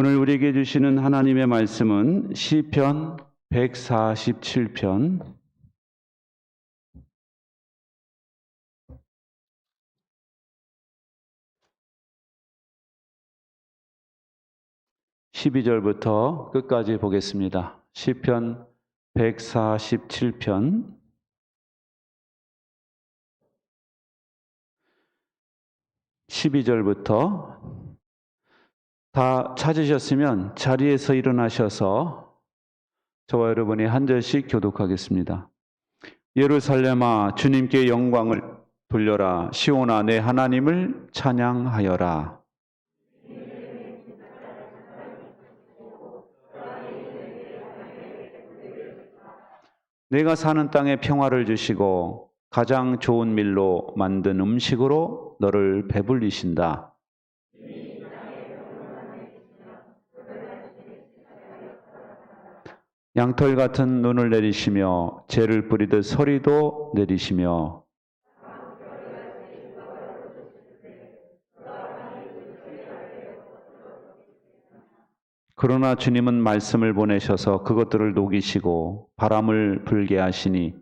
오늘 우리에게 주시는 하나님의 말씀은 시편 147편 12절부터 끝까지 보겠습니다. 시편 147편 12절부터 다 찾으셨으면 자리에서 일어나셔서 저와 여러분이 한 절씩 교독하겠습니다. 예루살렘아, 주님께 영광을 돌려라. 시온아, 내 하나님을 찬양하여라. 내가 사는 땅에 평화를 주시고 가장 좋은 밀로 만든 음식으로 너를 배불리신다. 양털 같은 눈을 내리시며 재를 뿌리듯 서리도 내리시며 그러나 주님은 말씀을 보내셔서 그것들을 녹이시고 바람을 불게 하시니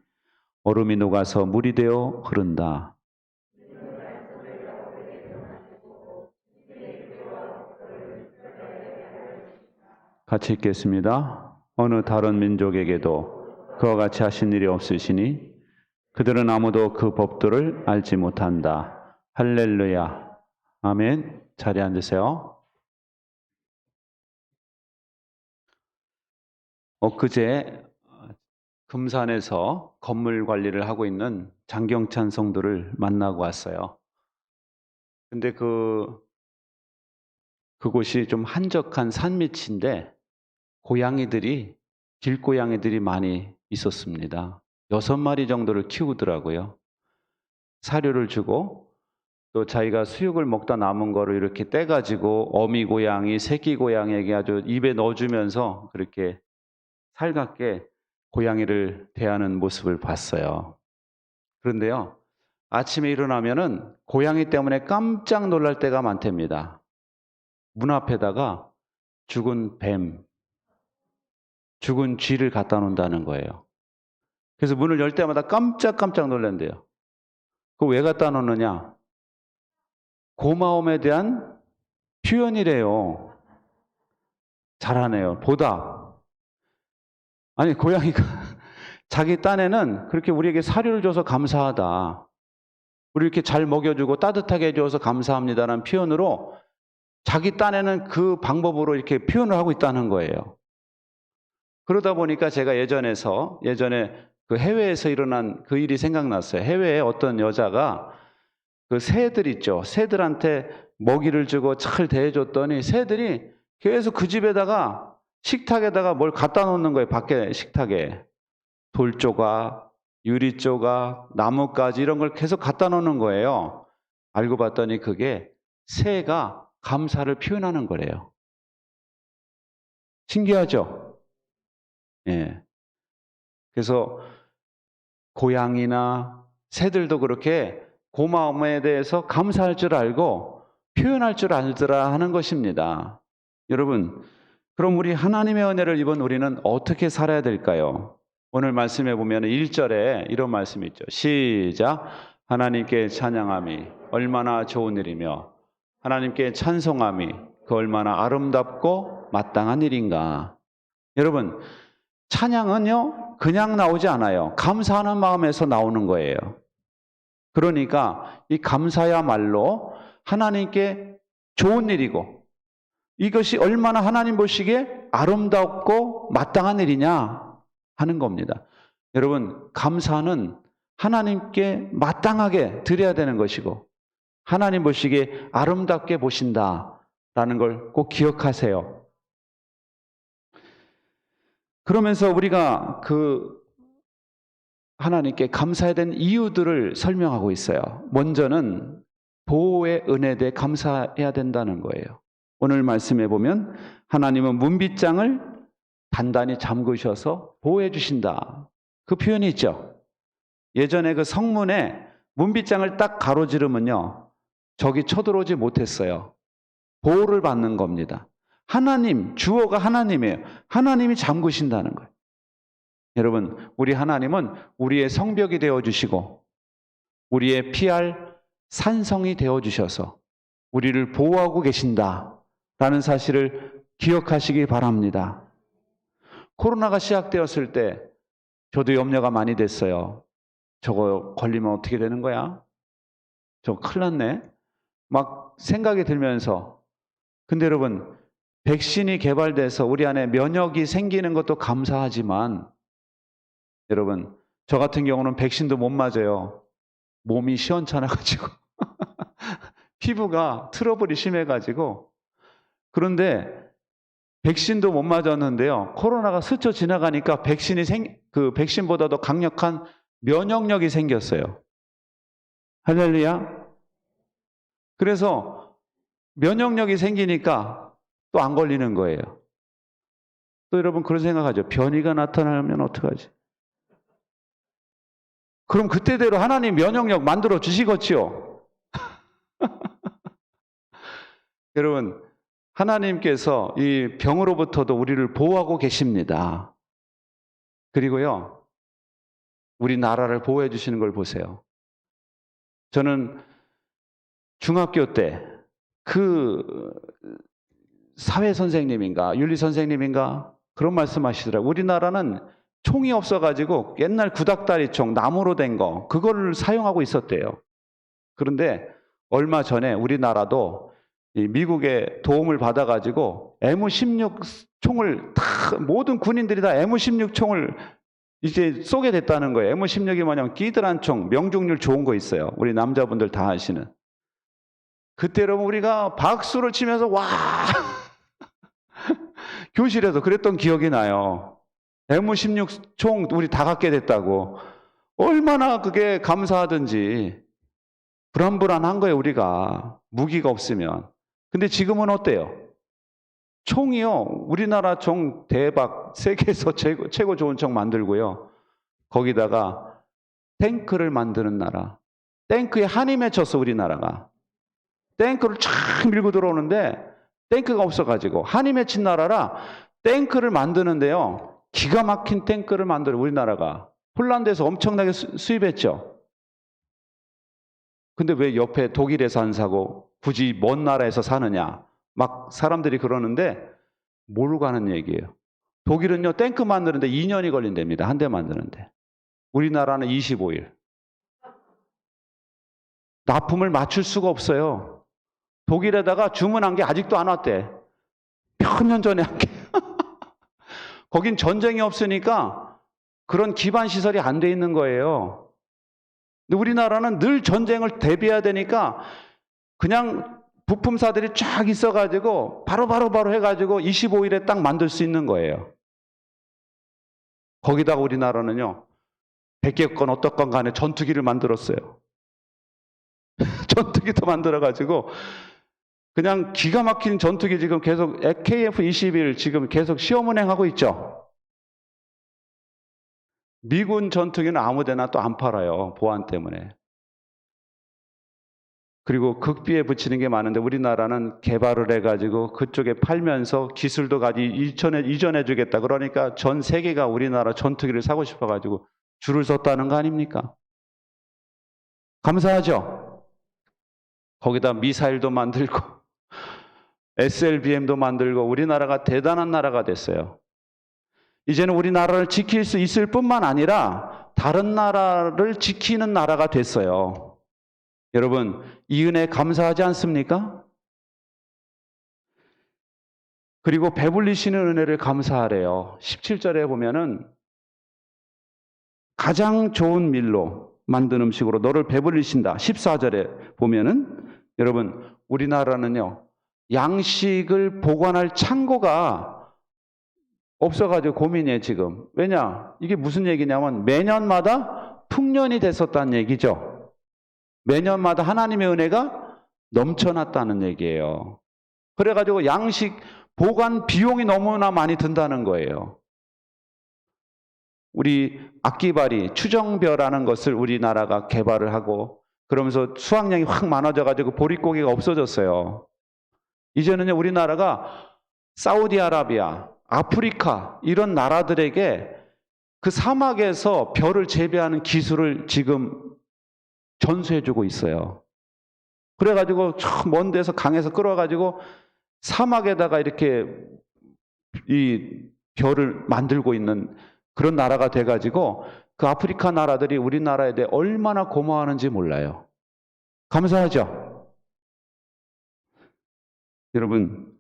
얼음이 녹아서 물이 되어 흐른다. 같이 읽겠습니다. 어느 다른 민족에게도 그와 같이 하신 일이 없으시니 그들은 아무도 그 법도를 알지 못한다. 할렐루야. 아멘. 자리에 앉으세요. 엊그제 금산에서 건물 관리를 하고 있는 장경찬 성도를 만나고 왔어요. 근데 그곳이 좀 한적한 산밑인데 길고양이들이 많이 있었습니다. 6마리 정도를 키우더라고요. 사료를 주고 또 자기가 수육을 먹다 남은 거를 이렇게 떼가지고 어미 고양이, 새끼 고양이에게 아주 입에 넣어주면서 그렇게 살갑게 고양이를 대하는 모습을 봤어요. 그런데요, 아침에 일어나면은 고양이 때문에 깜짝 놀랄 때가 많답니다. 문 앞에다가 죽은 뱀, 죽은 쥐를 갖다 놓는다는 거예요. 그래서 문을 열 때마다 깜짝 놀란대요. 그거 왜 갖다 놓느냐? 고마움에 대한 표현이래요. 잘하네요. 보답. 아니, 고양이가 자기 딴에는 그렇게 우리에게 사료를 줘서 감사하다. 우리 이렇게 잘 먹여주고 따뜻하게 해줘서 감사합니다라는 표현으로 자기 딴에는 그 방법으로 이렇게 표현을 하고 있다는 거예요. 그러다 보니까 제가 예전에 그 해외에서 일어난 그 일이 생각났어요. 해외에 어떤 여자가 그 새들 있죠. 새들한테 먹이를 주고 잘 대해줬더니 새들이 계속 그 집에다가 식탁에다가 뭘 갖다 놓는 거예요. 밖에 식탁에. 돌조각, 유리조각, 나뭇가지 이런 걸 계속 갖다 놓는 거예요. 알고 봤더니 그게 새가 감사를 표현하는 거래요. 신기하죠? 예. 그래서 고양이나 새들도 그렇게 고마움에 대해서 감사할 줄 알고 표현할 줄 알더라 하는 것입니다. 여러분, 그럼 우리 하나님의 은혜를 입은 우리는 어떻게 살아야 될까요? 오늘 말씀해 보면 1절에 이런 말씀이 있죠. 시작. 하나님께 찬양함이 얼마나 좋은 일이며 하나님께 찬송함이 그 얼마나 아름답고 마땅한 일인가. 여러분, 찬양은요 그냥 나오지 않아요. 감사하는 마음에서 나오는 거예요. 그러니까 이 감사야말로 하나님께 좋은 일이고 이것이 얼마나 하나님 보시기에 아름답고 마땅한 일이냐 하는 겁니다. 여러분, 감사는 하나님께 마땅하게 드려야 되는 것이고 하나님 보시기에 아름답게 보신다라는 걸 꼭 기억하세요. 그러면서 우리가 그 하나님께 감사해야 되는 이유들을 설명하고 있어요. 먼저는 보호의 은혜에 대해 감사해야 된다는 거예요. 오늘 말씀해 보면 하나님은 문빗장을 단단히 잠그셔서 보호해 주신다. 그 표현이 있죠. 예전에 그 성문에 문빗장을 딱 가로지르면요 적이 쳐들어오지 못했어요. 보호를 받는 겁니다. 하나님, 주어가 하나님이에요. 하나님이 잠그신다는 거예요. 여러분, 우리 하나님은 우리의 성벽이 되어주시고 우리의 피할 산성이 되어주셔서 우리를 보호하고 계신다라는 사실을 기억하시기 바랍니다. 코로나가 시작되었을 때 저도 염려가 많이 됐어요. 저거 걸리면 어떻게 되는 거야? 저거 큰일 났네. 막 생각이 들면서. 근데 여러분, 백신이 개발돼서 우리 안에 면역이 생기는 것도 감사하지만 여러분, 저 같은 경우는 백신도 못 맞아요. 몸이 시원찮아가지고 피부가 트러블이 심해가지고. 그런데 백신도 못 맞았는데요. 코로나가 스쳐 지나가니까 그 백신보다도 강력한 면역력이 생겼어요. 할렐루야. 그래서 면역력이 생기니까 또 안 걸리는 거예요. 또 여러분 그런 생각하죠. 변이가 나타나면 어떡하지? 그럼 그때대로 하나님 면역력 만들어 주시겠지요. 여러분, 하나님께서 이 병으로부터도 우리를 보호하고 계십니다. 그리고요, 우리 나라를 보호해 주시는 걸 보세요. 저는 중학교 때 그 사회 선생님인가 윤리 선생님인가 그런 말씀하시더라고요. 우리나라는 총이 없어가지고 옛날 구닥다리 총 나무로 된 거 그거를 사용하고 있었대요. 그런데 얼마 전에 우리나라도 미국의 도움을 받아가지고 M16 총을 다 모든 군인들이 다 M16 총을 이제 쏘게 됐다는 거예요. M16이 뭐냐면 끼들한 총, 명중률 좋은 거 있어요. 우리 남자분들 다 아시는. 그때 여러분 우리가 박수를 치면서 와 교실에서 그랬던 기억이 나요. M16 총 우리 다 갖게 됐다고. 얼마나 그게 감사하든지. 불안불안한 거예요, 우리가. 무기가 없으면. 근데 지금은 어때요? 총이요. 우리나라 총 대박. 세계에서 최고 좋은 총 만들고요. 거기다가 탱크를 만드는 나라. 탱크에 한이 맺혔어, 우리나라가. 탱크를 쫙 밀고 들어오는데 탱크가 없어가지고 한이 맺힌 나라라 탱크를 만드는데요. 기가 막힌 탱크를 만들어 우리나라가. 폴란드에서 엄청나게 수입했죠. 근데 왜 옆에 독일에서 안 사고 굳이 먼 나라에서 사느냐. 막 사람들이 그러는데 모르고 하는 얘기예요. 독일은요 탱크 만드는데 2년이 걸린답니다. 한 대 만드는데. 우리나라는 25일. 납품을 맞출 수가 없어요. 독일에다가 주문한 게 아직도 안 왔대. 몇 년 전에 한 게. 거긴 전쟁이 없으니까 그런 기반 시설이 안 돼 있는 거예요. 근데 우리나라는 늘 전쟁을 대비해야 되니까 그냥 부품사들이 쫙 있어가지고 바로 해가지고 25일에 딱 만들 수 있는 거예요. 거기다가 우리나라는요 100개 건 어떤 간에 전투기를 만들었어요. 전투기도 만들어가지고 그냥 기가 막힌 전투기 지금 계속 KF-21 지금 계속 시험 운행하고 있죠. 미군 전투기는 아무데나 또 안 팔아요. 보안 때문에. 그리고 극비에 붙이는 게 많은데 우리나라는 개발을 해가지고 그쪽에 팔면서 기술도 이전해 주겠다. 그러니까 전 세계가 우리나라 전투기를 사고 싶어가지고 줄을 섰다는 거 아닙니까? 감사하죠? 거기다 미사일도 만들고 SLBM도 만들고 우리나라가 대단한 나라가 됐어요. 이제는 우리나라를 지킬 수 있을 뿐만 아니라 다른 나라를 지키는 나라가 됐어요. 여러분, 이 은혜 감사하지 않습니까? 그리고 배불리시는 은혜를 감사하래요. 17절에 보면은 가장 좋은 밀로 만든 음식으로 너를 배불리신다. 14절에 보면은 여러분, 우리나라는요. 양식을 보관할 창고가 없어가지고 고민이에요, 지금. 왜냐? 이게 무슨 얘기냐면 매년마다 풍년이 됐었다는 얘기죠. 매년마다 하나님의 은혜가 넘쳐났다는 얘기예요. 그래가지고 양식 보관 비용이 너무나 많이 든다는 거예요. 우리 악기발이 추정벼라는 것을 우리나라가 개발을 하고 그러면서 수확량이 확 많아져가지고 보릿고기가 없어졌어요. 이제는요, 우리나라가 사우디아라비아, 아프리카 이런 나라들에게 그 사막에서 벼를 재배하는 기술을 지금 전수해주고 있어요. 그래가지고 저 먼 데서 강에서 끌어가지고 사막에다가 이렇게 이 벼를 만들고 있는 그런 나라가 돼가지고 그 아프리카 나라들이 우리나라에 대해 얼마나 고마워하는지 몰라요. 감사하죠? 여러분,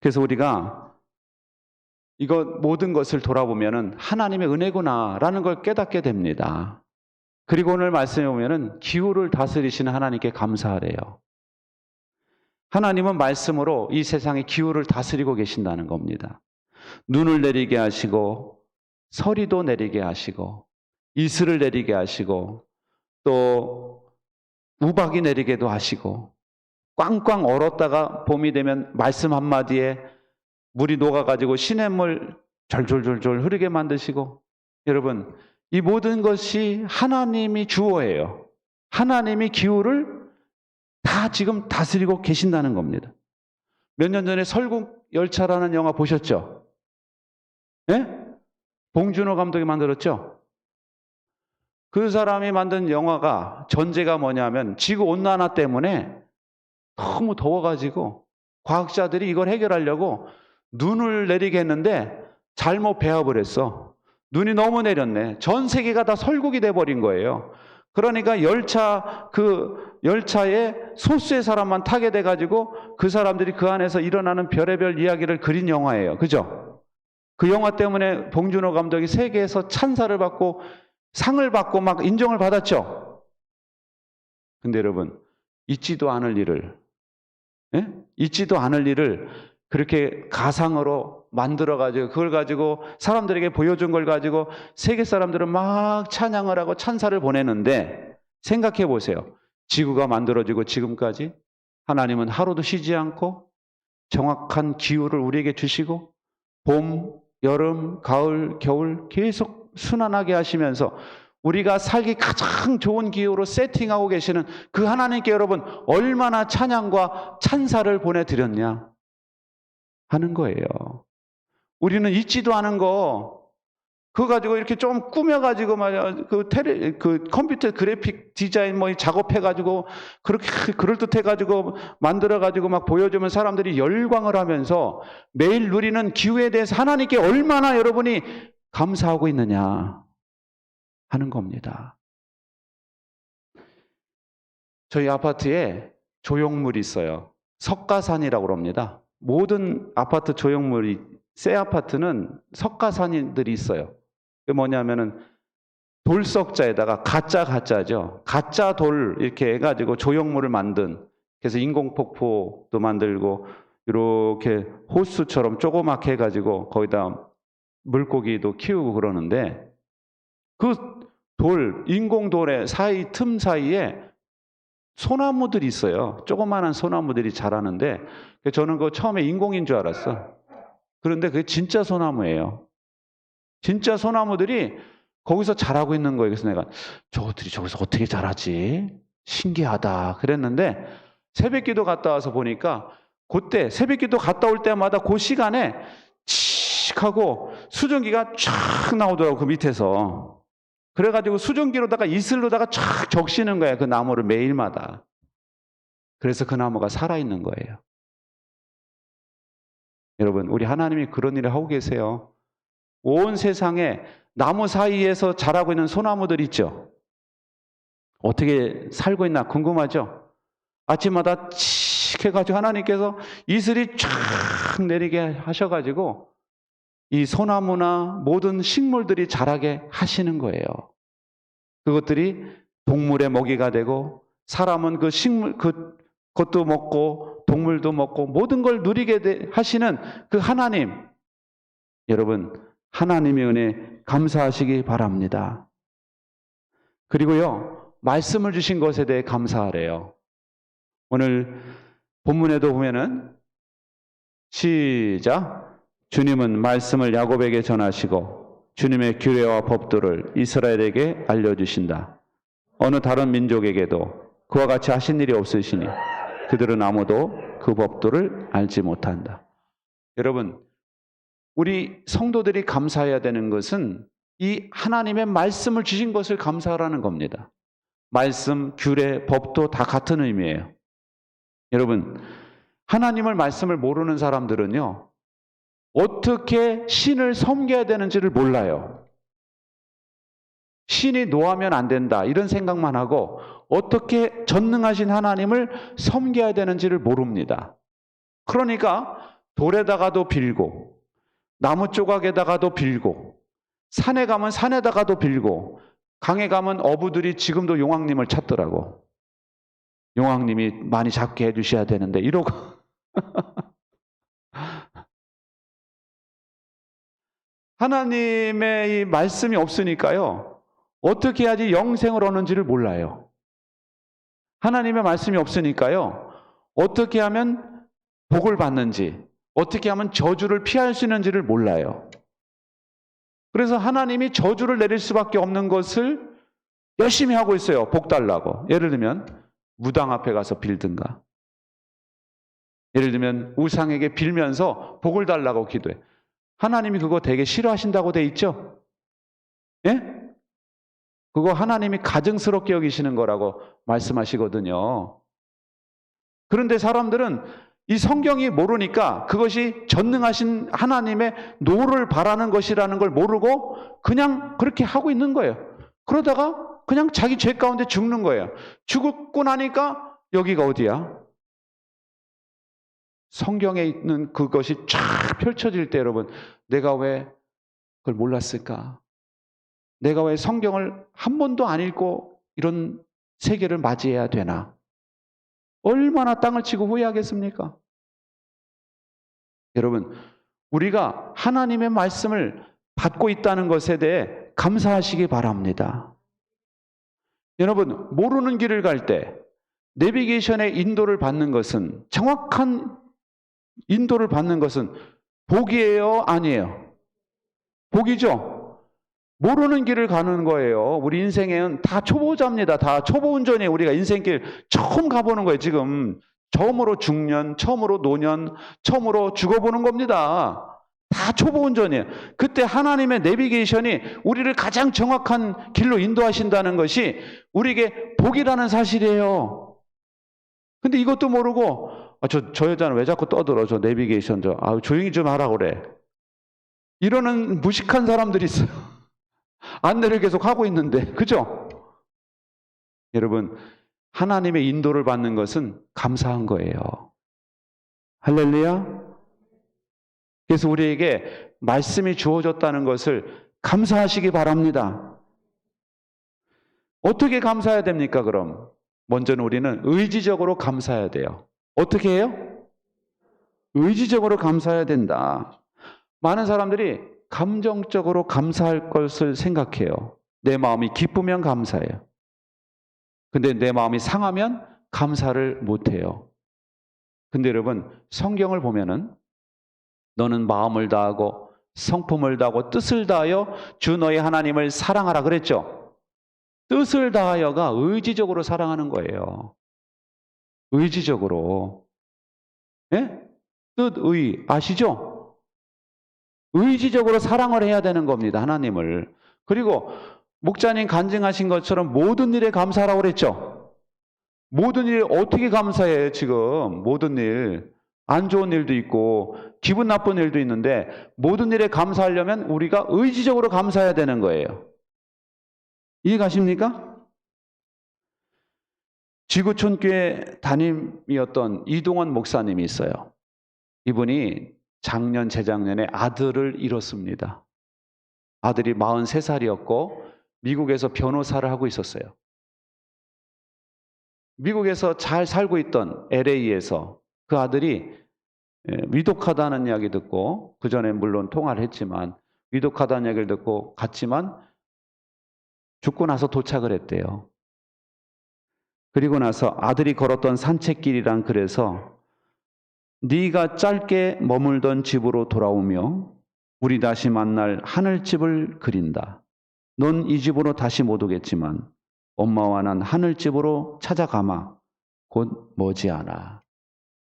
그래서 우리가 이거 모든 것을 돌아보면은 하나님의 은혜구나라는 걸 깨닫게 됩니다. 그리고 오늘 말씀에 보면은 기후를 다스리시는 하나님께 감사하래요. 하나님은 말씀으로 이 세상의 기후를 다스리고 계신다는 겁니다. 눈을 내리게 하시고 서리도 내리게 하시고 이슬을 내리게 하시고 또 우박이 내리게도 하시고 꽝꽝 얼었다가 봄이 되면 말씀 한마디에 물이 녹아가지고 시냇물 졸졸졸졸 흐르게 만드시고 여러분 이 모든 것이 하나님이 주어예요. 하나님이 기후를 다 지금 다스리고 계신다는 겁니다. 몇 년 전에 설국열차라는 영화 보셨죠? 예? 봉준호 감독이 만들었죠? 그 사람이 만든 영화가 전제가 뭐냐면 지구온난화 때문에 너무 더워가지고 과학자들이 이걸 해결하려고 눈을 내리게 했는데 잘못 배합을 했어. 눈이 너무 내렸네. 전 세계가 다 설국이 돼버린 거예요. 그러니까 열차에 소수의 사람만 타게 돼가지고 그 사람들이 그 안에서 일어나는 별의별 이야기를 그린 영화예요. 그죠? 그 영화 때문에 봉준호 감독이 세계에서 찬사를 받고 상을 받고 막 인정을 받았죠. 근데 여러분, 잊지도 않을 일을 그렇게 가상으로 만들어가지고 그걸 가지고 사람들에게 보여준 걸 가지고 세계 사람들은 막 찬양을 하고 찬사를 보내는데 생각해 보세요. 지구가 만들어지고 지금까지 하나님은 하루도 쉬지 않고 정확한 기후를 우리에게 주시고 봄, 여름, 가을, 겨울 계속 순환하게 하시면서 우리가 살기 가장 좋은 기후로 세팅하고 계시는 그 하나님께 여러분 얼마나 찬양과 찬사를 보내드렸냐 하는 거예요. 우리는 잊지도 않은 거 그거 가지고 이렇게 좀 꾸며가지고 말이야 그 컴퓨터 그래픽 디자인 뭐 작업해가지고 그렇게 그럴듯해가지고 만들어가지고 막 보여주면 사람들이 열광을 하면서 매일 누리는 기후에 대해서 하나님께 얼마나 여러분이 감사하고 있느냐 하는 겁니다. 저희 아파트에 조형물이 있어요. 석가산이라고 그럽니다. 모든 아파트 조형물이 새 아파트는 석가산들이 있어요. 그게 뭐냐면은 돌석자에다가 가짜죠. 가짜 돌 이렇게 해가지고 조형물을 만든 그래서 인공폭포도 만들고 이렇게 호수처럼 조그맣게 해가지고 거기다 물고기도 키우고 그러는데 그 인공돌의 틈 사이에 소나무들이 있어요. 조그마한 소나무들이 자라는데 저는 그거 처음에 인공인 줄 알았어. 그런데 그게 진짜 소나무예요. 진짜 소나무들이 거기서 자라고 있는 거예요. 그래서 내가 저것들이 저기서 어떻게 자라지? 신기하다 그랬는데 새벽기도 갔다 와서 보니까 그때 새벽기도 갔다 올 때마다 그 시간에 칙 하고 수증기가 쫙 나오더라고 그 밑에서. 그래가지고 수증기로다가 이슬로다가 쫙 적시는 거야 그 나무를 매일마다. 그래서 그 나무가 살아있는 거예요. 여러분 우리 하나님이 그런 일을 하고 계세요. 온 세상에 나무 사이에서 자라고 있는 소나무들 있죠. 어떻게 살고 있나 궁금하죠. 아침마다 칙 해가지고 하나님께서 이슬이 쫙 내리게 하셔가지고 이 소나무나 모든 식물들이 자라게 하시는 거예요. 그것들이 동물의 먹이가 되고 사람은 그 식물 그것도 먹고 동물도 먹고 모든 걸 누리게 하시는 그 하나님, 여러분 하나님의 은혜 감사하시기 바랍니다. 그리고요 말씀을 주신 것에 대해 감사하래요. 오늘 본문에도 보면은 시작. 주님은 말씀을 야곱에게 전하시고 주님의 규례와 법도를 이스라엘에게 알려주신다. 어느 다른 민족에게도 그와 같이 하신 일이 없으시니 그들은 아무도 그 법도를 알지 못한다. 여러분, 우리 성도들이 감사해야 되는 것은 이 하나님의 말씀을 주신 것을 감사하라는 겁니다. 말씀, 규례, 법도 다 같은 의미예요. 여러분, 하나님의 말씀을 모르는 사람들은요, 어떻게 신을 섬겨야 되는지를 몰라요. 신이 노하면 안 된다 이런 생각만 하고 어떻게 전능하신 하나님을 섬겨야 되는지를 모릅니다. 그러니까 돌에다가도 빌고 나무 조각에다가도 빌고 산에 가면 산에다가도 빌고 강에 가면 어부들이 지금도 용왕님을 찾더라고. 용왕님이 많이 잡게 해주셔야 되는데 이러고 하나님의 이 말씀이 없으니까요. 어떻게 해야지 영생을 얻는지를 몰라요. 하나님의 말씀이 없으니까요. 어떻게 하면 복을 받는지, 어떻게 하면 저주를 피할 수 있는지를 몰라요. 그래서 하나님이 저주를 내릴 수밖에 없는 것을 열심히 하고 있어요. 복 달라고. 예를 들면 무당 앞에 가서 빌든가. 예를 들면 우상에게 빌면서 복을 달라고 기도해. 하나님이 그거 되게 싫어하신다고 돼 있죠? 예? 그거 하나님이 가증스럽게 여기시는 거라고 말씀하시거든요. 그런데 사람들은 이 성경이 모르니까 그것이 전능하신 하나님의 노를 바라는 것이라는 걸 모르고 그냥 그렇게 하고 있는 거예요. 그러다가 그냥 자기 죄 가운데 죽는 거예요. 죽고 나니까 여기가 어디야? 성경에 있는 그것이 쫙 펼쳐질 때 여러분, 내가 왜 그걸 몰랐을까? 내가 왜 성경을 한 번도 안 읽고 이런 세계를 맞이해야 되나? 얼마나 땅을 치고 후회하겠습니까? 여러분, 우리가 하나님의 말씀을 받고 있다는 것에 대해 감사하시기 바랍니다. 여러분, 모르는 길을 갈 때 내비게이션의 인도를 받는 것은, 정확한 인도를 받는 것은 복이에요? 아니에요? 복이죠? 모르는 길을 가는 거예요. 우리 인생에는 다 초보자입니다. 다 초보 운전에 우리가 인생길 처음 가보는 거예요. 지금 처음으로 중년, 처음으로 노년, 처음으로 죽어보는 겁니다. 다 초보 운전이에요. 그때 하나님의 내비게이션이 우리를 가장 정확한 길로 인도하신다는 것이 우리에게 복이라는 사실이에요. 근데 이것도 모르고 저 여자는 왜 자꾸 떠들어? 저 내비게이션 조용히 좀 하라 그래. 이러는 무식한 사람들이 있어요. 안내를 계속 하고 있는데, 그죠? 여러분, 하나님의 인도를 받는 것은 감사한 거예요. 할렐루야. 그래서 우리에게 말씀이 주어졌다는 것을 감사하시기 바랍니다. 어떻게 감사해야 됩니까, 그럼? 먼저는 우리는 의지적으로 감사해야 돼요. 어떻게 해요? 의지적으로 감사해야 된다. 많은 사람들이 감정적으로 감사할 것을 생각해요. 내 마음이 기쁘면 감사해요. 근데 내 마음이 상하면 감사를 못해요. 근데 여러분, 성경을 보면은 너는 마음을 다하고 성품을 다하고 뜻을 다하여 주 너의 하나님을 사랑하라 그랬죠? 뜻을 다하여가 의지적으로 사랑하는 거예요. 의지적으로. 예? 뜻의 아시죠? 의지적으로 사랑을 해야 되는 겁니다. 하나님을. 그리고 목자님 간증하신 것처럼 모든 일에 감사하라고 그랬죠? 모든 일 어떻게 감사해요 지금? 모든 일. 안 좋은 일도 있고 기분 나쁜 일도 있는데 모든 일에 감사하려면 우리가 의지적으로 감사해야 되는 거예요. 이해가십니까? 지구촌교회 담임이었던 이동원 목사님이 있어요. 이분이 작년, 재작년에 아들을 잃었습니다. 아들이 43살이었고 미국에서 변호사를 하고 있었어요. 미국에서 잘 살고 있던 LA에서 그 아들이 위독하다는 이야기 듣고, 그 전에 물론 통화를 했지만 위독하다는 이야기를 듣고 갔지만 죽고 나서 도착을 했대요. 그리고 나서 아들이 걸었던 산책길이란 글에서 네가 짧게 머물던 집으로 돌아오며 우리 다시 만날 하늘집을 그린다. 넌 이 집으로 다시 못 오겠지만 엄마와 난 하늘집으로 찾아가마. 곧 머지않아.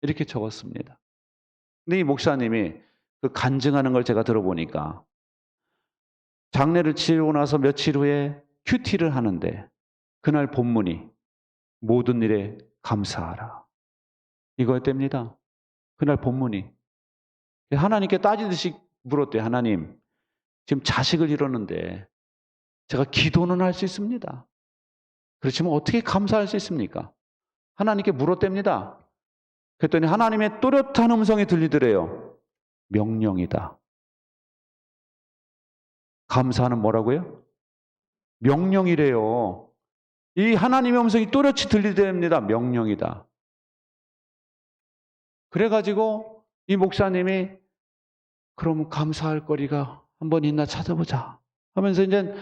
이렇게 적었습니다. 근데 이 목사님이 그 간증하는 걸 제가 들어보니까 장례를 치르고 나서 며칠 후에 큐티를 하는데 그날 본문이 모든 일에 감사하라. 이거였답니다. 그날 본문이. 하나님께 따지듯이 물었대요. 하나님, 지금 자식을 잃었는데 제가 기도는 할 수 있습니다. 그렇지만 어떻게 감사할 수 있습니까? 하나님께 물었답니다. 그랬더니 하나님의 또렷한 음성이 들리더래요. 명령이다. 감사는 뭐라고요? 명령이래요. 이 하나님의 음성이 또렷이 들리답니다. 명령이다. 그래가지고 이 목사님이 그럼 감사할 거리가 한번 있나 찾아보자 하면서 이제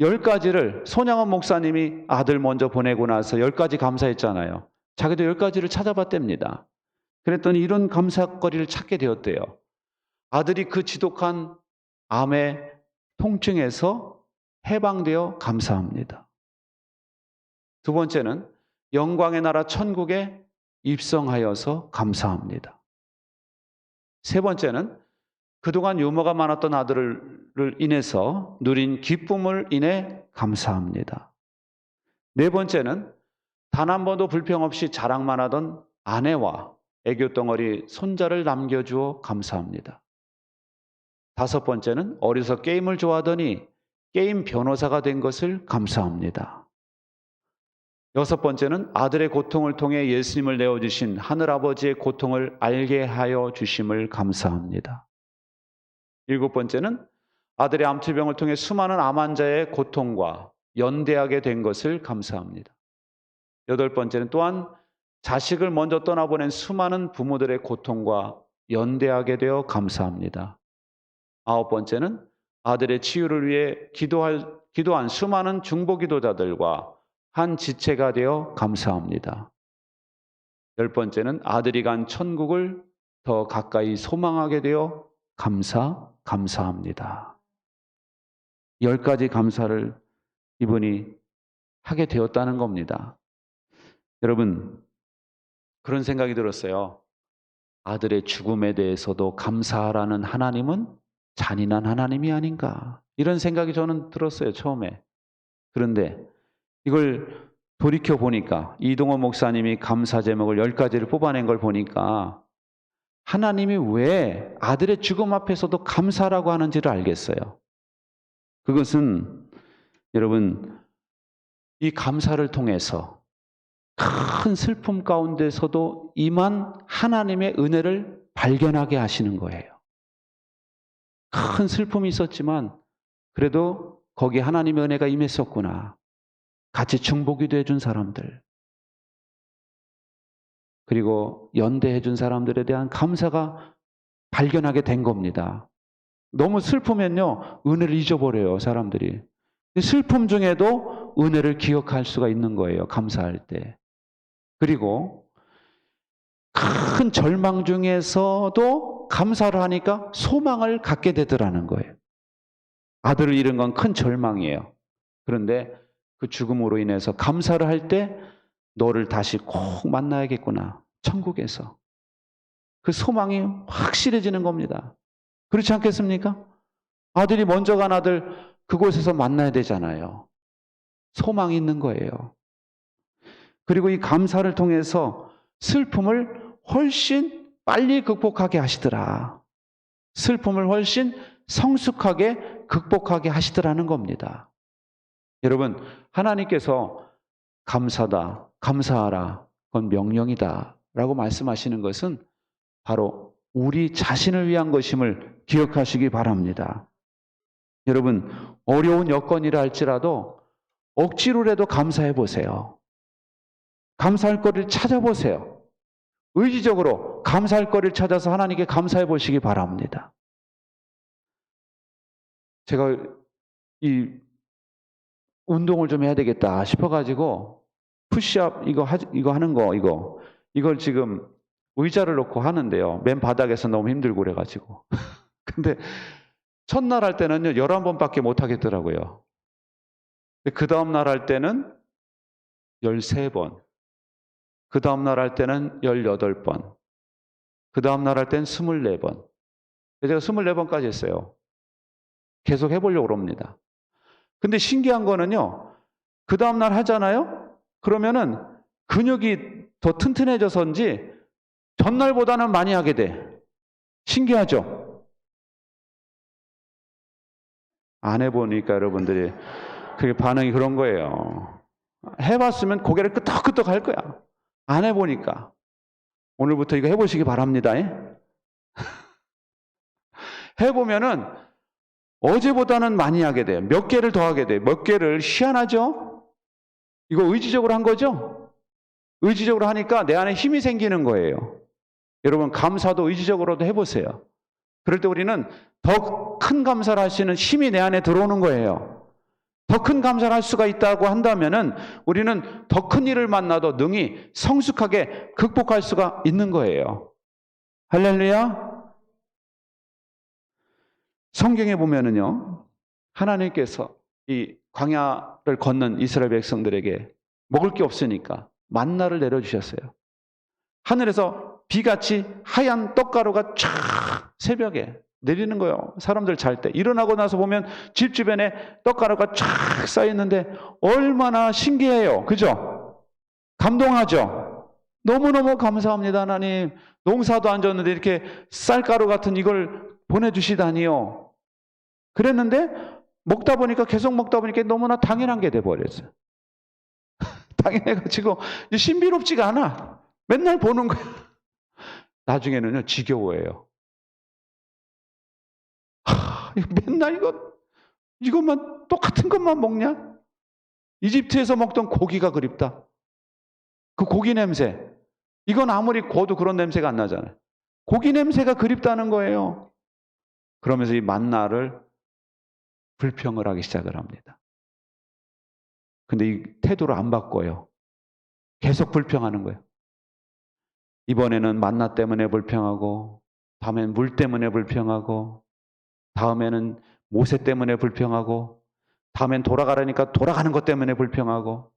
10가지를 손양원 목사님이 아들 먼저 보내고 나서 10가지 감사했잖아요. 자기도 10가지를 찾아봤답니다. 그랬더니 이런 감사거리를 찾게 되었대요. 아들이 그 지독한 암의 통증에서 해방되어 감사합니다. 두 번째는 영광의 나라 천국에 입성하여서 감사합니다. 세 번째는 그동안 유머가 많았던 아들을 인해서 누린 기쁨을 인해 감사합니다. 네 번째는 단 한 번도 불평 없이 자랑만 하던 아내와 애교덩어리 손자를 남겨주어 감사합니다. 다섯 번째는 어려서 게임을 좋아하더니 게임 변호사가 된 것을 감사합니다. 여섯 번째는 아들의 고통을 통해 예수님을 내어주신 하늘아버지의 고통을 알게 하여 주심을 감사합니다. 일곱 번째는 아들의 암투병을 통해 수많은 암 환자의 고통과 연대하게 된 것을 감사합니다. 여덟 번째는 또한 자식을 먼저 떠나보낸 수많은 부모들의 고통과 연대하게 되어 감사합니다. 아홉 번째는 아들의 치유를 위해 기도한 수많은 중보기도자들과 한 지체가 되어 감사합니다. 열 번째는 아들이 간 천국을 더 가까이 소망하게 되어 감사합니다. 10가지 감사를 이분이 하게 되었다는 겁니다. 여러분, 그런 생각이 들었어요. 아들의 죽음에 대해서도 감사하라는 하나님은 잔인한 하나님이 아닌가. 이런 생각이 저는 들었어요, 처음에. 그런데 이걸 돌이켜 보니까 이동원 목사님이 감사 제목을 10가지를 뽑아낸 걸 보니까 하나님이 왜 아들의 죽음 앞에서도 감사라고 하는지를 알겠어요. 그것은 여러분, 이 감사를 통해서 큰 슬픔 가운데서도 임한 하나님의 은혜를 발견하게 하시는 거예요. 큰 슬픔이 있었지만 그래도 거기에 하나님의 은혜가 임했었구나. 같이 중보기도 해준 사람들, 그리고 연대해 준 사람들에 대한 감사가 발견하게 된 겁니다. 너무 슬프면요, 은혜를 잊어버려요, 사람들이. 슬픔 중에도 은혜를 기억할 수가 있는 거예요, 감사할 때. 그리고 큰 절망 중에서도 감사를 하니까 소망을 갖게 되더라는 거예요. 아들을 잃은 건 큰 절망이에요. 그런데 그 죽음으로 인해서 감사를 할 때 너를 다시 꼭 만나야겠구나, 천국에서. 그 소망이 확실해지는 겁니다. 그렇지 않겠습니까? 아들이 먼저 간 아들 그곳에서 만나야 되잖아요. 소망이 있는 거예요. 그리고 이 감사를 통해서 슬픔을 훨씬 빨리 극복하게 하시더라. 슬픔을 훨씬 성숙하게 극복하게 하시더라는 겁니다. 여러분, 하나님께서 감사다, 감사하라, 그건 명령이다 라고 말씀하시는 것은 바로 우리 자신을 위한 것임을 기억하시기 바랍니다. 여러분, 어려운 여건이라 할지라도 억지로라도 감사해 보세요. 감사할 거리를 찾아보세요. 의지적으로 감사할 거리를 찾아서 하나님께 감사해 보시기 바랍니다. 제가 이 운동을 좀 해야 되겠다 싶어가지고 푸시업 이거 하는 거 이걸 지금 의자를 놓고 하는데요. 맨 바닥에서 너무 힘들고 그래가지고. 근데 첫날 할 때는요 11번밖에 못 하겠더라고요. 그 다음 날 할 때는 13번. 그 다음날 할 때는 18번, 그 다음날 할 때는 24번. 제가 24번까지 했어요. 계속 해보려고 합니다. 근데 신기한 거는요, 그 다음날 하잖아요? 그러면은 근육이 더 튼튼해져서인지 전날보다는 많이 하게 돼. 신기하죠? 안 해보니까 여러분들이 그게 반응이 그런 거예요. 해봤으면 고개를 끄덕끄덕 할 거야. 안 해보니까. 오늘부터 이거 해보시기 바랍니다. 해보면은 어제보다는 많이 하게 돼요. 몇 개를 더 하게 돼요. 몇 개를. 희한하죠? 이거 의지적으로 한 거죠? 의지적으로 하니까 내 안에 힘이 생기는 거예요. 여러분, 감사도 의지적으로도 해보세요. 그럴 때 우리는 더 큰 감사를 할 수 있는 힘이 내 안에 들어오는 거예요. 더 큰 감사를 할 수가 있다고 한다면은 우리는 더 큰 일을 만나도 능히 성숙하게 극복할 수가 있는 거예요. 할렐루야. 성경에 보면은요, 하나님께서 이 광야를 걷는 이스라엘 백성들에게 먹을 게 없으니까 만나를 내려주셨어요. 하늘에서 비같이 하얀 떡가루가 쫙 새벽에 내리는 거예요. 사람들 잘 때. 일어나고 나서 보면 집 주변에 떡가루가 쫙 쌓여있는데 얼마나 신기해요. 그죠? 감동하죠? 너무너무 감사합니다, 하나님. 농사도 안 졌는데 이렇게 쌀가루 같은 이걸 보내주시다니요. 그랬는데 먹다 보니까 계속 먹다 보니까 너무나 당연한 게 돼버렸어요. 당연해가지고 이제 신비롭지가 않아. 맨날 보는 거야. 나중에는요, 지겨워해요. 맨날 이것만 똑같은 것만 먹냐? 이집트에서 먹던 고기가 그립다. 그 고기 냄새. 이건 아무리 구워도 그런 냄새가 안 나잖아요. 고기 냄새가 그립다는 거예요. 그러면서 이 만나를 불평을 하기 시작을 합니다. 근데 이 태도를 안 바꿔요. 계속 불평하는 거예요. 이번에는 만나 때문에 불평하고, 다음엔 물 때문에 불평하고, 다음에는 모세 때문에 불평하고, 다음엔 돌아가라니까 돌아가는 것 때문에 불평하고,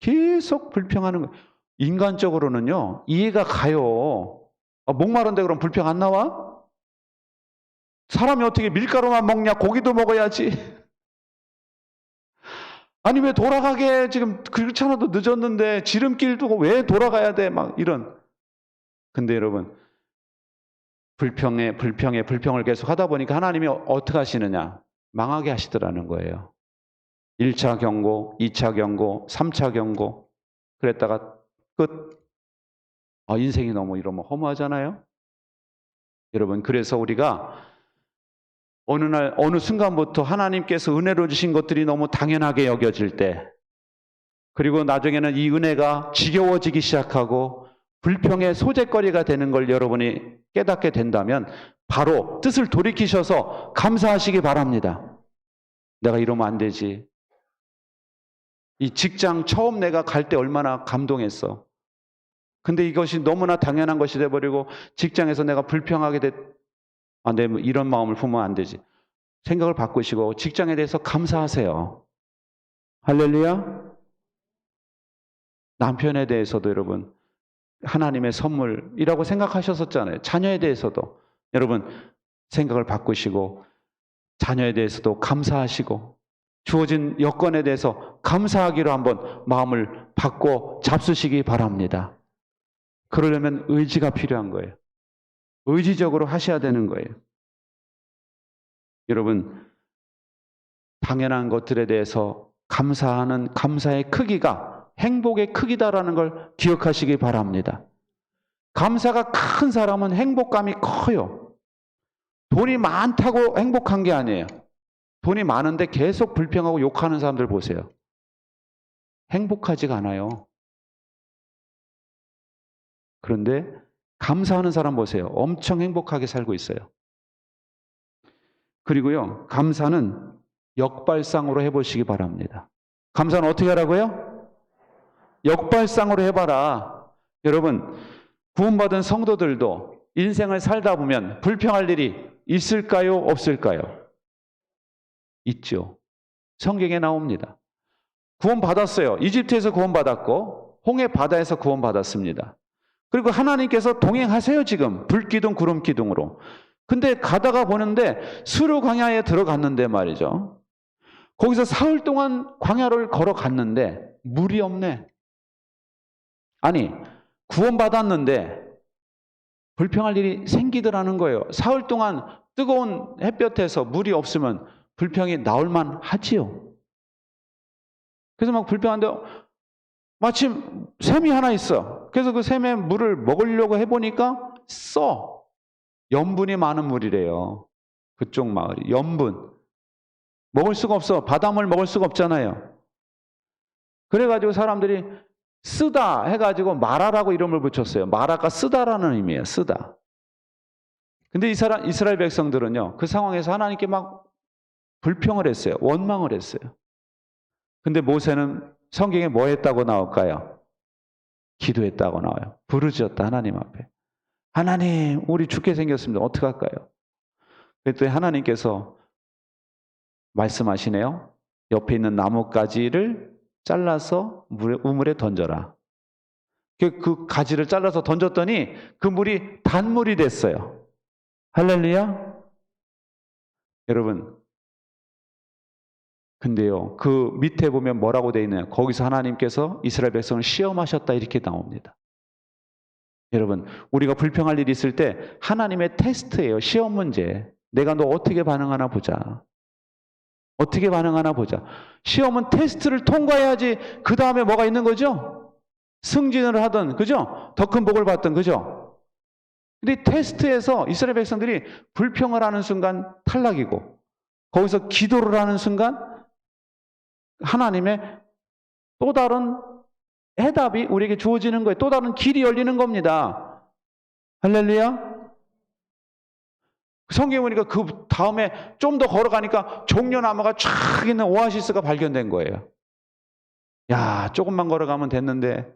계속 불평하는 거예요. 인간적으로는요, 이해가 가요. 목마른데 그럼 불평 안 나와? 사람이 어떻게 밀가루만 먹냐? 고기도 먹어야지. 아니 왜 돌아가게 지금 그렇잖아도 늦었는데 지름길 두고 왜 돌아가야 돼? 막 이런. 근데 여러분, 불평을 계속 하다 보니까 하나님이 어떻게 하시느냐? 망하게 하시더라는 거예요. 1차 경고, 2차 경고, 3차 경고. 그랬다가 끝. 인생이 너무 이러면 허무하잖아요? 여러분, 그래서 우리가 어느 날, 어느 순간부터 하나님께서 은혜로 주신 것들이 너무 당연하게 여겨질 때, 그리고 나중에는 이 은혜가 지겨워지기 시작하고 불평의 소재거리가 되는 걸 여러분이 깨닫게 된다면 바로 뜻을 돌이키셔서 감사하시기 바랍니다. 내가 이러면 안 되지. 이 직장 처음 내가 갈 때 얼마나 감동했어. 근데 이것이 너무나 당연한 것이 돼버리고 직장에서 내가 불평하게 내 이런 마음을 품으면 안 되지. 생각을 바꾸시고 직장에 대해서 감사하세요. 할렐루야. 남편에 대해서도 여러분 하나님의 선물이라고 생각하셨었잖아요. 자녀에 대해서도 여러분 생각을 바꾸시고 자녀에 대해서도 감사하시고 주어진 여건에 대해서 감사하기로 한번 마음을 바꿔 잡수시기 바랍니다. 그러려면 의지가 필요한 거예요. 의지적으로 하셔야 되는 거예요. 여러분, 당연한 것들에 대해서 감사하는 감사의 크기가 행복의 크기다라는 걸 기억하시기 바랍니다. 감사가 큰 사람은 행복감이 커요. 돈이 많다고 행복한 게 아니에요. 돈이 많은데 계속 불평하고 욕하는 사람들 보세요. 행복하지가 않아요. 그런데 감사하는 사람 보세요. 엄청 행복하게 살고 있어요. 그리고요, 감사는 역발상으로 해보시기 바랍니다. 감사는 어떻게 하라고요? 역발상으로 해봐라. 여러분, 구원받은 성도들도 인생을 살다 보면 불평할 일이 있을까요? 없을까요? 있죠. 성경에 나옵니다. 구원받았어요. 이집트에서 구원받았고 홍해 바다에서 구원받았습니다. 그리고 하나님께서 동행하세요, 지금. 불기둥, 구름기둥으로. 근데 가다가 보는데 수르 광야에 들어갔는데 말이죠. 거기서 사흘 동안 광야를 걸어갔는데 물이 없네. 아니, 구원받았는데 불평할 일이 생기더라는 거예요. 사흘 동안 뜨거운 햇볕에서 물이 없으면 불평이 나올만 하지요. 그래서 막 불평하는데 마침 샘이 하나 있어. 그래서 그 샘에 물을 먹으려고 해보니까 염분이 많은 물이래요. 그쪽 마을이. 염분. 먹을 수가 없어. 바닷물 먹을 수가 없잖아요. 그래가지고 사람들이 쓰다 해가지고 마라라고 이름을 붙였어요. 마라가 쓰다라는 의미예요. 쓰다. 근데 이스라엘 백성들은요, 그 상황에서 하나님께 막 불평을 했어요. 원망을 했어요. 근데 모세는 성경에 뭐 했다고 나올까요? 기도했다고 나와요. 부르짖었다, 하나님 앞에. 하나님, 우리 죽게 생겼습니다. 어떡할까요? 그랬더니 하나님께서 말씀하시네요. 옆에 있는 나뭇가지를 잘라서 우물에 던져라. 그 가지를 잘라서 던졌더니 그 물이 단물이 됐어요. 할렐루야. 여러분, 근데요, 그 밑에 보면 뭐라고 되어 있나요? 거기서 하나님께서 이스라엘 백성을 시험하셨다 이렇게 나옵니다. 여러분, 우리가 불평할 일이 있을 때 하나님의 테스트예요. 시험 문제. 내가 너 어떻게 반응하나 보자. 어떻게 반응하나 보자. 시험은 테스트를 통과해야지 그 다음에 뭐가 있는 거죠? 승진을 하든, 그죠? 더 큰 복을 받든, 그죠? 근데 테스트에서 이스라엘 백성들이 불평을 하는 순간 탈락이고, 거기서 기도를 하는 순간 하나님의 또 다른 해답이 우리에게 주어지는 거예요. 또 다른 길이 열리는 겁니다. 할렐루야. 성경에 보니까 그 다음에 좀 더 걸어가니까 종려나무가 쫙 있는 오아시스가 발견된 거예요. 야, 조금만 걸어가면 됐는데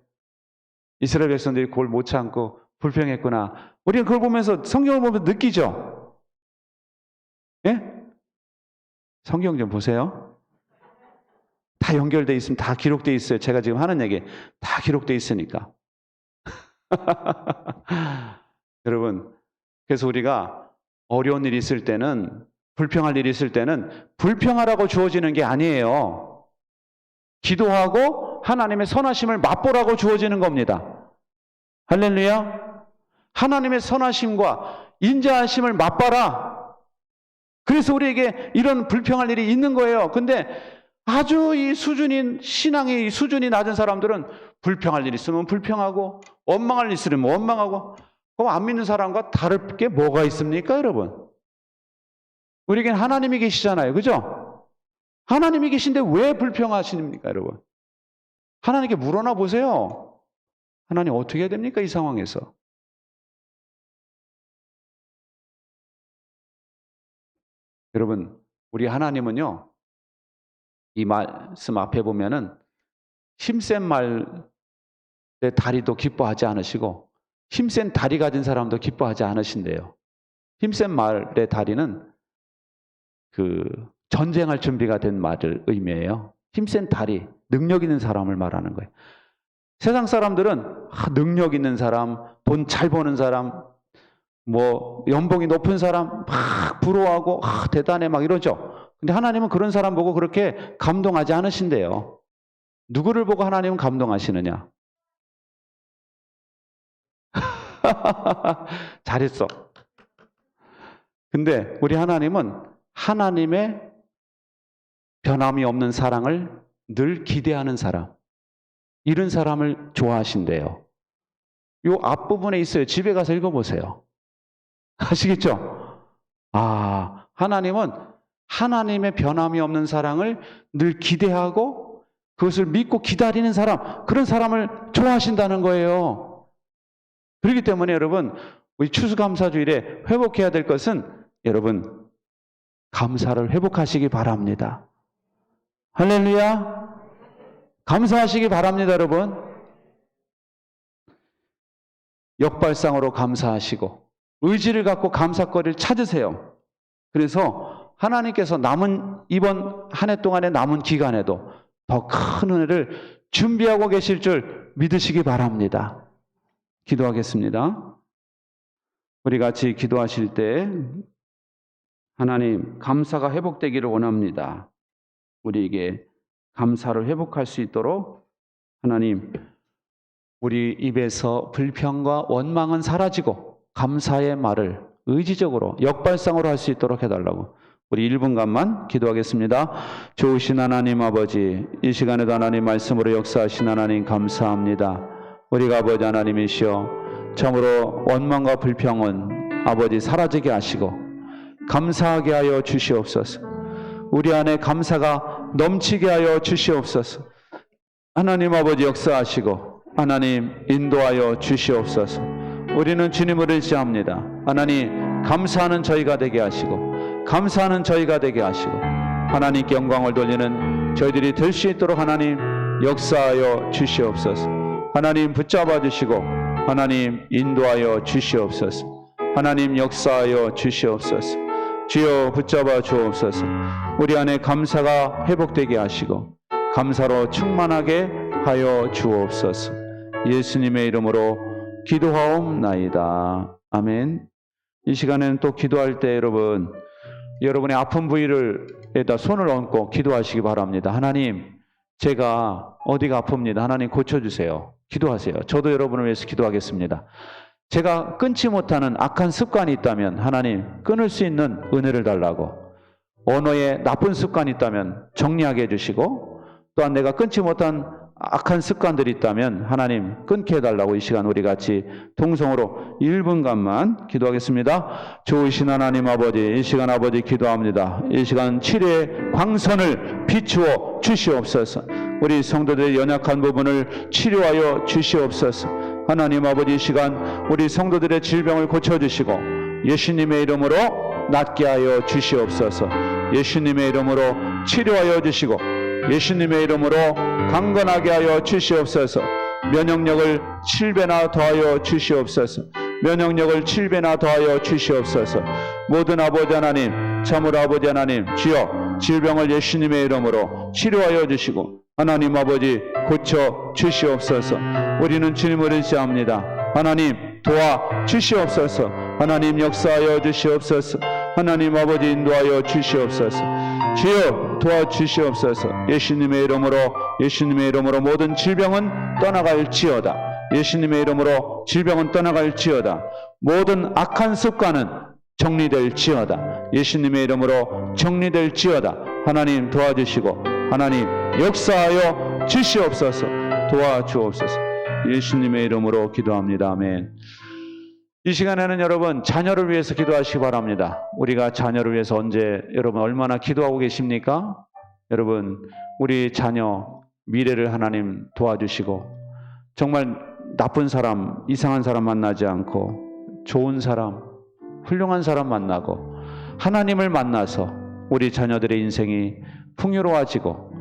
이스라엘 백성들이 그걸 못 참고 불평했구나. 우리는 그걸 보면서, 성경을 보면서 느끼죠? 예? 성경 좀 보세요. 다 연결되어 있으면 다 기록되어 있어요. 제가 지금 하는 얘기 다 기록되어 있으니까. 여러분, 그래서 우리가 어려운 일이 있을 때는, 불평할 일이 있을 때는 불평하라고 주어지는 게 아니에요. 기도하고 하나님의 선하심을 맛보라고 주어지는 겁니다. 할렐루야. 하나님의 선하심과 인자하심을 맛봐라. 그래서 우리에게 이런 불평할 일이 있는 거예요. 근데 아주 이 신앙의 수준이 낮은 사람들은 불평할 일 있으면 불평하고, 원망할 일 있으면 원망하고, 그럼 안 믿는 사람과 다를 게 뭐가 있습니까, 여러분? 우리에겐 하나님이 계시잖아요. 그죠? 하나님이 계신데 왜 불평하십니까, 여러분? 하나님께 물어나 보세요. 하나님 어떻게 해야 됩니까, 이 상황에서? 여러분, 우리 하나님은요, 이 말씀 앞에 보면은 힘센 말의 다리도 기뻐하지 않으시고 힘센 다리 가진 사람도 기뻐하지 않으신대요. 힘센 말의 다리는 그 전쟁할 준비가 된 말을 의미해요. 힘센 다리, 능력 있는 사람을 말하는 거예요. 세상 사람들은 능력 있는 사람, 돈 잘 버는 사람, 뭐 연봉이 높은 사람 막 부러워하고 대단해 막 이러죠. 근데 하나님은 그런 사람 보고 그렇게 감동하지 않으신대요. 누구를 보고 하나님은 감동하시느냐? 잘했어. 근데 우리 하나님은 하나님의 변함이 없는 사랑을 늘 기대하는 사람, 이런 사람을 좋아하신대요. 요 앞부분에 있어요. 집에 가서 읽어보세요. 아시겠죠? 하나님은 하나님의 변함이 없는 사랑을 늘 기대하고 그것을 믿고 기다리는 사람, 그런 사람을 좋아하신다는 거예요. 그렇기 때문에 여러분, 우리 추수감사주일에 회복해야 될 것은 여러분, 감사를 회복하시기 바랍니다. 할렐루야. 감사하시기 바랍니다, 여러분. 역발상으로 감사하시고 의지를 갖고 감사거리를 찾으세요. 그래서 하나님께서 이번 한 해 동안의 남은 기간에도 더 큰 은혜를 준비하고 계실 줄 믿으시기 바랍니다. 기도하겠습니다. 우리 같이 기도하실 때 하나님, 감사가 회복되기를 원합니다. 우리에게 감사를 회복할 수 있도록 하나님, 우리 입에서 불평과 원망은 사라지고 감사의 말을 의지적으로 역발상으로 할 수 있도록 해달라고 우리 1분간만 기도하겠습니다. 좋으신 하나님 아버지, 이 시간에도 하나님 말씀으로 역사하신 하나님 감사합니다. 우리가 아버지 하나님이시여, 참으로 원망과 불평은 아버지 사라지게 하시고 감사하게 하여 주시옵소서. 우리 안에 감사가 넘치게 하여 주시옵소서. 하나님 아버지 역사하시고 하나님 인도하여 주시옵소서. 우리는 주님을 의지합니다. 하나님, 감사하는 저희가 되게 하시고 감사하는 저희가 되게 하시고 하나님께 영광을 돌리는 저희들이 될 수 있도록 하나님 역사하여 주시옵소서. 하나님 붙잡아 주시고 하나님 인도하여 주시옵소서. 하나님 역사하여 주시옵소서. 주여 붙잡아 주옵소서. 우리 안에 감사가 회복되게 하시고 감사로 충만하게 하여 주옵소서. 예수님의 이름으로 기도하옵나이다. 아멘. 이 시간에는 또 기도할 때 여러분의 아픈 부위를에다 손을 얹고 기도하시기 바랍니다. 하나님, 제가 어디가 아픕니다. 하나님 고쳐주세요. 기도하세요. 저도 여러분을 위해서 기도하겠습니다. 제가 끊지 못하는 악한 습관이 있다면 하나님 끊을 수 있는 은혜를 달라고, 언어에 나쁜 습관이 있다면 정리하게 해주시고, 또한 내가 끊지 못한 악한 습관들이 있다면 하나님 끊게 해달라고 이 시간 우리 같이 통성으로 1분간만 기도하겠습니다. 좋으신 하나님 아버지, 이 시간 아버지 기도합니다. 이 시간 치료의 광선을 비추어 주시옵소서. 우리 성도들의 연약한 부분을 치료하여 주시옵소서. 하나님 아버지, 이 시간 우리 성도들의 질병을 고쳐주시고 예수님의 이름으로 낫게 하여 주시옵소서. 예수님의 이름으로 치료하여 주시고 예수님의 이름으로 강건하게 하여 주시옵소서. 면역력을 7배나 더하여 주시옵소서. 면역력을 7배나 더하여 주시옵소서. 모든 아버지 하나님, 참으로 아버지 하나님, 주여 질병을 예수님의 이름으로 치료하여 주시고 하나님 아버지 고쳐 주시옵소서. 우리는 주님을 의지합니다. 하나님 도와 주시옵소서. 하나님 역사하여 주시옵소서. 하나님 아버지 인도하여 주시옵소서. 주여 도와주시옵소서. 예수님의 이름으로 모든 질병은 떠나갈지어다. 예수님의 이름으로 질병은 떠나갈지어다. 모든 악한 습관은 정리될지어다. 예수님의 이름으로 정리될지어다. 하나님 도와주시고 하나님 역사하여 주시옵소서. 도와주옵소서. 예수님의 이름으로 기도합니다. 아멘. 이 시간에는 여러분 자녀를 위해서 기도하시기 바랍니다. 우리가 자녀를 위해서 언제 여러분 얼마나 기도하고 계십니까? 여러분 우리 자녀 미래를 하나님 도와주시고 정말 나쁜 사람, 이상한 사람 만나지 않고 좋은 사람, 훌륭한 사람 만나고 하나님을 만나서 우리 자녀들의 인생이 풍요로워지고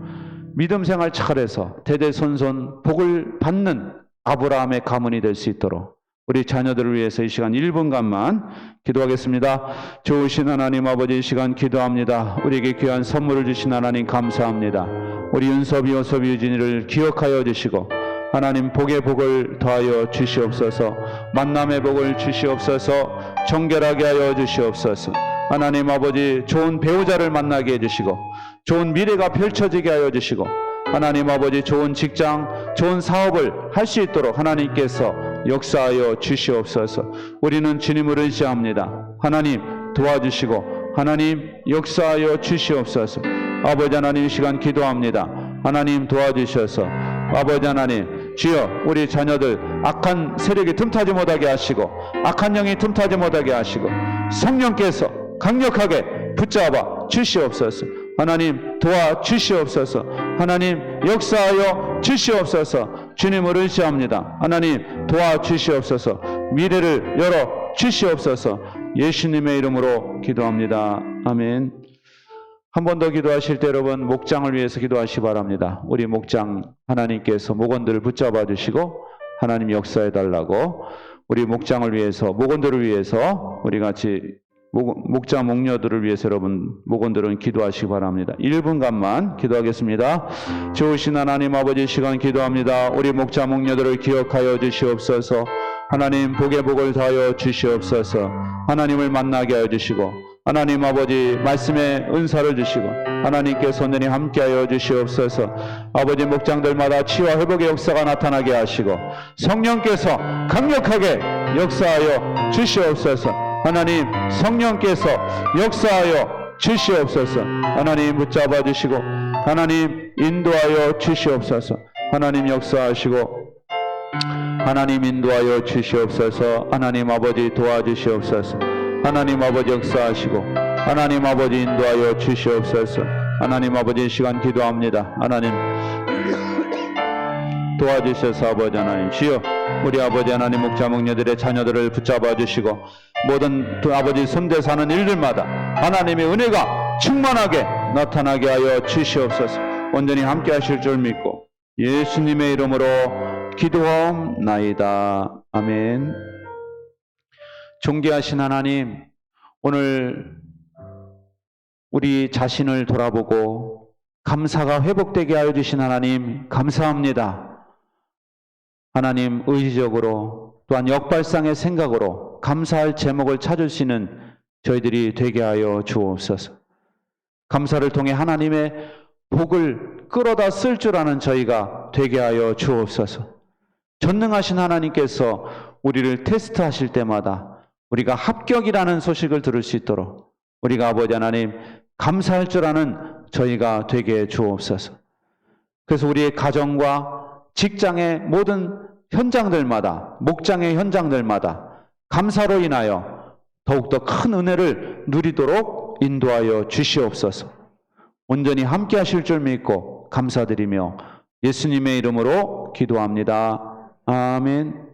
믿음 생활 잘해서 대대손손 복을 받는 아브라함의 가문이 될 수 있도록 우리 자녀들을 위해서 이 시간 1분간만 기도하겠습니다. 좋으신 하나님 아버지, 이 시간 기도합니다. 우리에게 귀한 선물을 주신 하나님 감사합니다. 우리 윤섭이, 호섭이, 유진이를 기억하여 주시고 하나님 복의 복을 더하여 주시옵소서. 만남의 복을 주시옵소서. 정결하게 하여 주시옵소서. 하나님 아버지 좋은 배우자를 만나게 해주시고 좋은 미래가 펼쳐지게 하여 주시고 하나님 아버지 좋은 직장, 좋은 사업을 할 수 있도록 하나님께서 역사하여 주시옵소서. 우리는 주님을 의지합니다. 하나님 도와주시고 하나님 역사하여 주시옵소서. 아버지 하나님 이 시간 기도합니다. 하나님 도와주셔서 아버지 하나님 주여 우리 자녀들 악한 세력이 틈타지 못하게 하시고 악한 영이 틈타지 못하게 하시고 성령께서 강력하게 붙잡아 주시옵소서. 하나님 도와주시옵소서. 하나님 역사하여 주시옵소서. 주님을 의지합니다. 하나님 도와주시옵소서. 미래를 열어 주시옵소서. 예수님의 이름으로 기도합니다. 아멘. 한 번 더 기도하실 때 여러분 목장을 위해서 기도하시기 바랍니다. 우리 목장 하나님께서 목원들을 붙잡아 주시고 하나님 역사해 달라고 우리 목장을 위해서 목원들을 위해서 우리 같이 목자 목녀들을 위해서 여러분 목원들은 기도하시기 바랍니다. 1분간만 기도하겠습니다. 좋으신 하나님 아버지, 시간 기도합니다. 우리 목자 목녀들을 기억하여 주시옵소서. 하나님 복의 복을 더하여 주시옵소서. 하나님을 만나게 하여 주시고 하나님 아버지 말씀의 은사를 주시고 하나님께서 온전히 함께하여 주시옵소서. 아버지 목장들마다 치유와 회복의 역사가 나타나게 하시고 성령께서 강력하게 역사하여 주시옵소서. 하나님 성령께서 역사하여 주시옵소서. 하나님 붙잡아 주시고 하나님 인도하여 주시옵소서. 하나님 역사하시고 하나님 인도하여 주시옵소서. 하나님 아버지 도와주시옵소서. 하나님 아버지 역사하시고 하나님 아버지 인도하여 주시옵소서. 하나님 아버지 시간 기도합니다. 하나님 도와주셔서 아버지 하나님 주여 우리 아버지 하나님 목자 목녀들의 자녀들을 붙잡아 주시고 모든 아버지 손대 사는 일들마다 하나님의 은혜가 충만하게 나타나게 하여 주시옵소서. 온전히 함께 하실 줄 믿고 예수님의 이름으로 기도하옵나이다. 아멘. 존귀하신 하나님, 오늘 우리 자신을 돌아보고 감사가 회복되게 하여 주신 하나님 감사합니다. 하나님 의지적으로 또한 역발상의 생각으로 감사할 제목을 찾을 수 있는 저희들이 되게 하여 주옵소서. 감사를 통해 하나님의 복을 끌어다 쓸 줄 아는 저희가 되게 하여 주옵소서. 전능하신 하나님께서 우리를 테스트하실 때마다 우리가 합격이라는 소식을 들을 수 있도록 우리가 아버지 하나님 감사할 줄 아는 저희가 되게 해 주옵소서. 그래서 우리의 가정과 직장의 모든 현장들마다 목장의 현장들마다 감사로 인하여 더욱더 큰 은혜를 누리도록 인도하여 주시옵소서. 온전히 함께 하실 줄 믿고 감사드리며 예수님의 이름으로 기도합니다. 아멘.